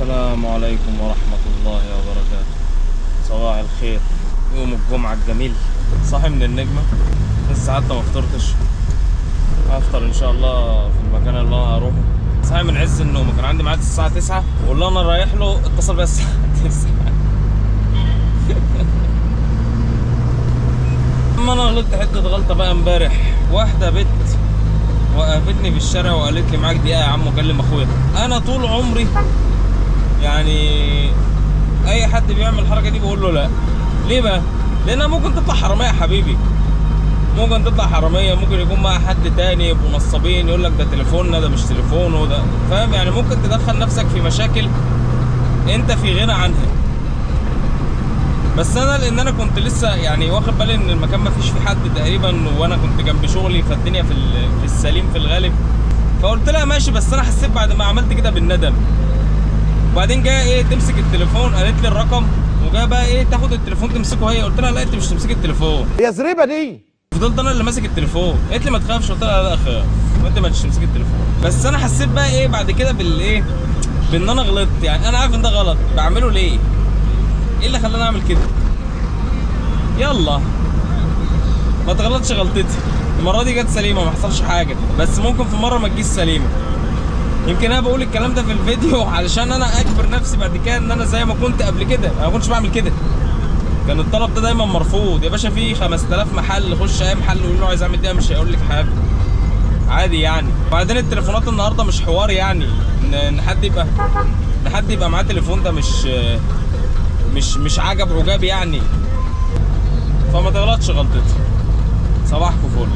السلام عليكم ورحمة الله وبركاته. صباح الخير، يوم الجمعة الجميل. صاحي من النجمة، لسه حتى ما فطرتش. هفطر ان شاء الله في المكان اللي انا هروحه. صاحي من عز النوم، كان عندي ميعاد الساعة 9 واللي انا رايح له اتصل بيا الساعة 9. اما انا غلطت حتة غلطة بقى امبارح. واحدة بنت وقفتني في الشارع وقالت لي معاك دقيقة يا عم وكلم اخويا. انا طول عمري يعني اي حد بيعمل الحركه دي بقول له لا. ليه بقى؟ لانها ممكن تطلع حراميه يا حبيبي، ممكن تطلع حراميه، ممكن يكون مع حد تاني يبقوا نصابين يقول لك ده تليفوننا ده مش تليفونه ده، فاهم يعني؟ ممكن تدخل نفسك في مشاكل انت في غنى عنها. بس انا لان انا كنت لسه يعني واخد بالي ان المكان ما فيش فيه حد تقريبا، وانا كنت جنب شغلي فالدنيا في السليم في الغالب، فقلت لها ماشي. بس انا حسيت بعد ما عملت كده بالندم. وبعدين جايه ايه تمسك التليفون، قالت لي الرقم، وجايه بقى ايه تاخد التليفون تمسكه هي. قلت لها لا انت مش تمسكي التليفون، هي زريبه دي. فضلت انا اللي ماسك التليفون. قالت لي ما تخافش، قلت لها لا اخاف وانت ما تمسكي التليفون. بس انا حسيت بقى ايه بعد كده بالايه، بان انا غلطت. يعني انا عارف ان ده غلط، بعمله ليه؟ ايه اللي خلاني اعمل كده؟ يلا ما تغلطش غلطتي. المره دي جت سليمه، ما حصلش حاجه، بس ممكن في مره ما تجيش سليمه. يمكن انا بقول الكلام ده في الفيديو علشان انا اجبر نفسي بعد كده ان انا زي ما كنت قبل كده. انا ما كنتش بعمل كده، كان الطلب ده دايما مرفوض. يا باشا في 5000 محل، خش اي محل وقول له عايز اعمل ده مش هيقول لك حاجه، عادي يعني. وبعدين التليفونات النهارده مش حوار يعني ان حد يبقى معاه تليفون، ده مش عجب يعني. فما تغلطش غلطتي. صباحكم فل.